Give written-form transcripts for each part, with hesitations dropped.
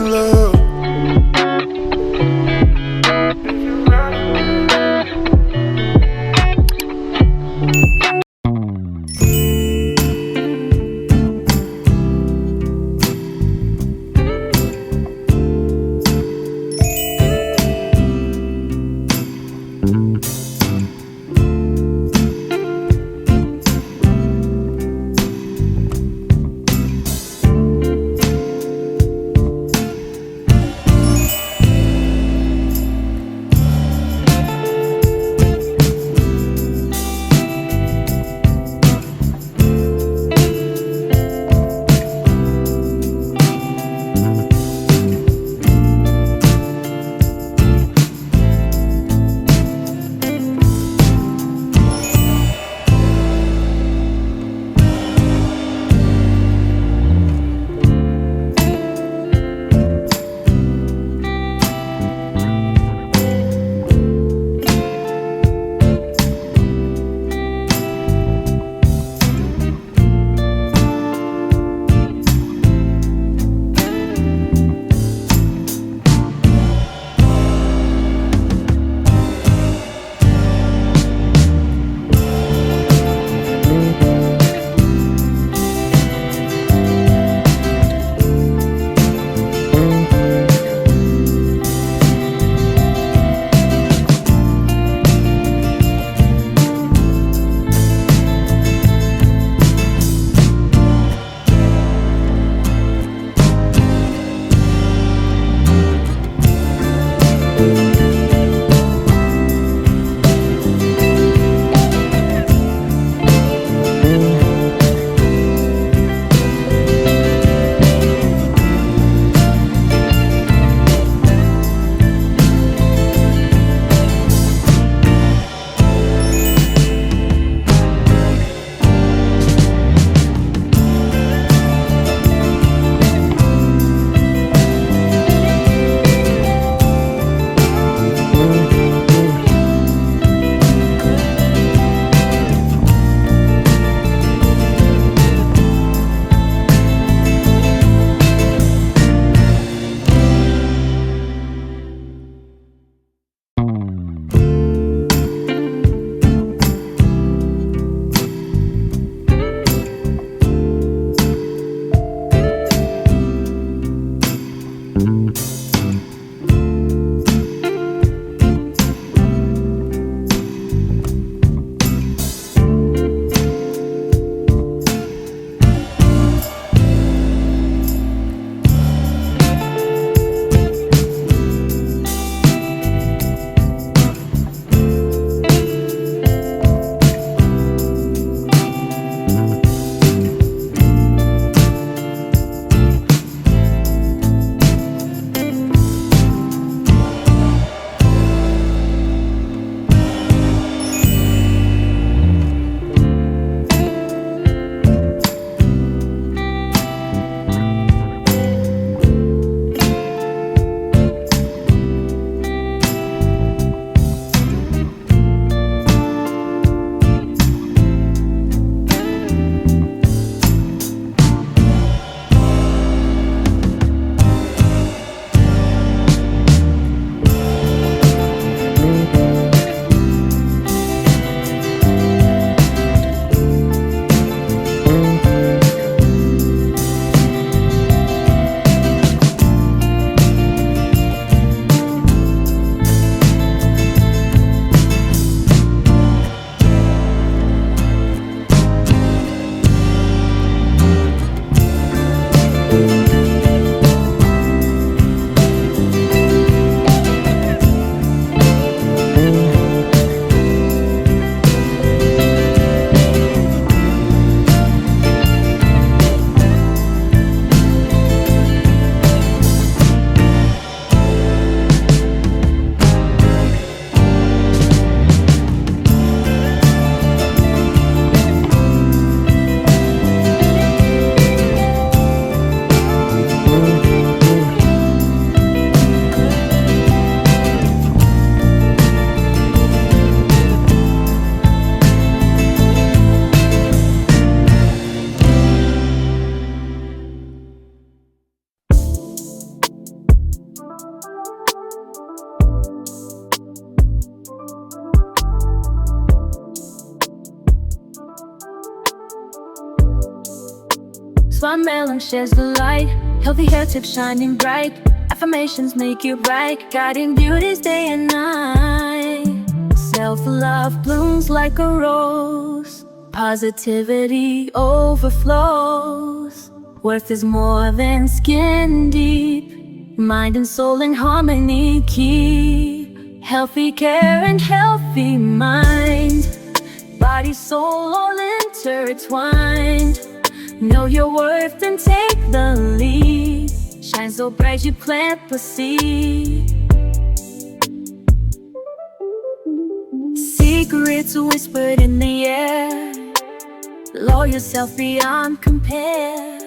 love. Swann shares the light. Healthy hair tips shining bright. Affirmations make you bright, guiding beauties day and night. Self-love blooms like a rose. Positivity overflows. Worth is more than skin deep. Mind and soul in harmony keep. Healthy care and healthy mind. Body, soul all intertwined. Know your worth and take the lead. Shine so bright you plant the seed. Secrets whispered in the air. Lure yourself beyond compare.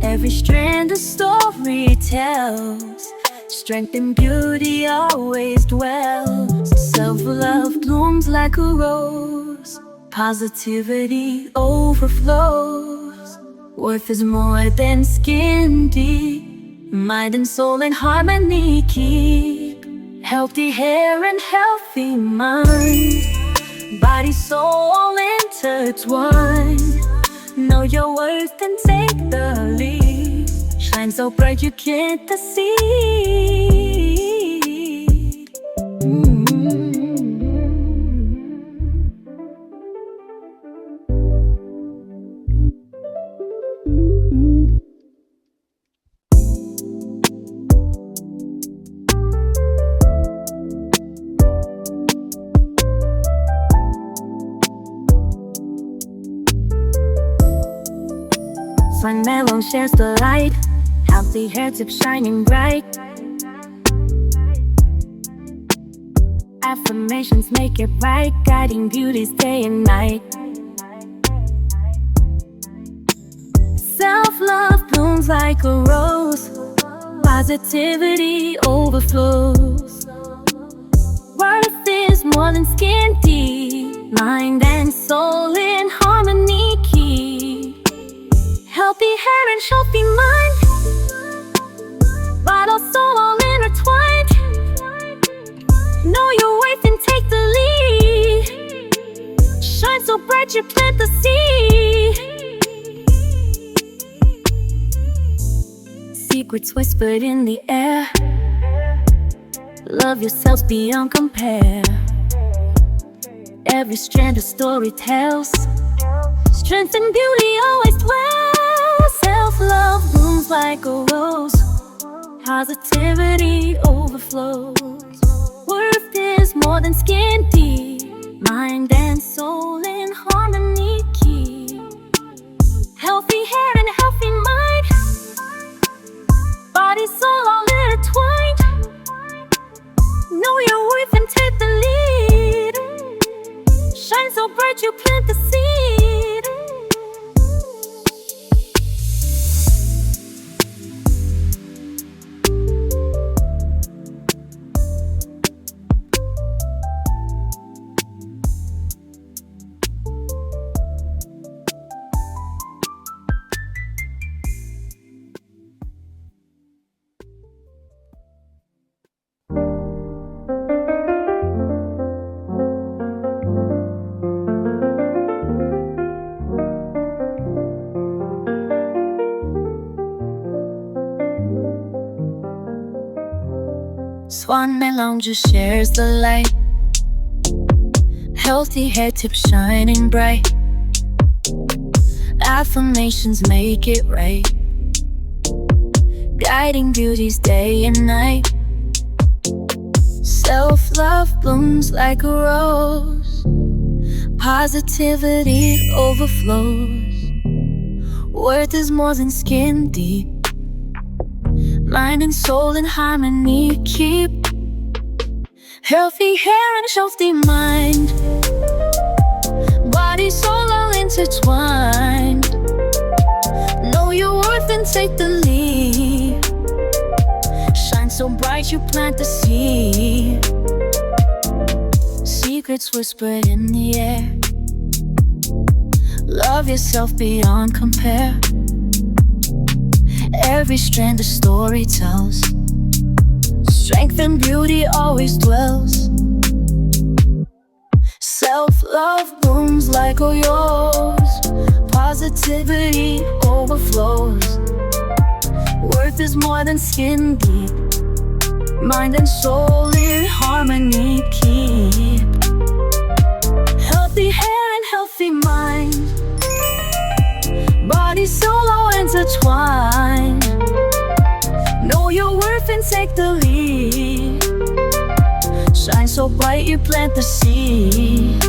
Every strand a story tells. Strength and beauty always dwells. Self-love blooms like a rose. Positivity overflows. Worth is more than skin deep. Mind and soul in harmony keep. Healthy hair and healthy mind. Body, soul all intertwined. Know your worth and take the lead. Shine so bright you can't deceive. Swann shares the light. Healthy hair tips shining bright. Affirmations make it right, guiding beauties day and night. Self-love blooms like a rose. Positivity overflows. Worth is more than skin deep. Mind and soul in harmony keep. Healthy hair and healthy mind. Vital soul all intertwined. Know your worth and take the lead. Shine so bright you plant the seed. Secrets whispered in the air. Love yourselves beyond compare. Every strand a story tells. Strength and beauty always dwells. Self-love blooms like a rose. Positivity overflows. Worth is more than skin deep. Mind and soul in harmony keep. Healthy hair and healthy mind. Body, soul all intertwined. Know your worth and take the lead. Shine so bright you plant the seed. Swann just shares the light. Healthy hair tips shining bright. Affirmations make it right, guiding beauties day and night. Self-love blooms like a rose. Positivity overflows. Worth is more than skin deep. Mind and soul in harmony keep. Healthy hair and healthy mind. Body, soul all intertwined. Know your worth and take the lead. Shine so bright you plant the seed. Secrets whispered in the air. Love yourself beyond compare. Every strand a story tells. Strength and beauty always dwells. Self-love blooms like a rose. Positivity overflows. overflows. Worth is more than skin deep. Mind and soul in harmony keep. Healthy hair and healthy mind, body soul intertwined. Know your worth and take the lead. Shine so bright you plant the seed.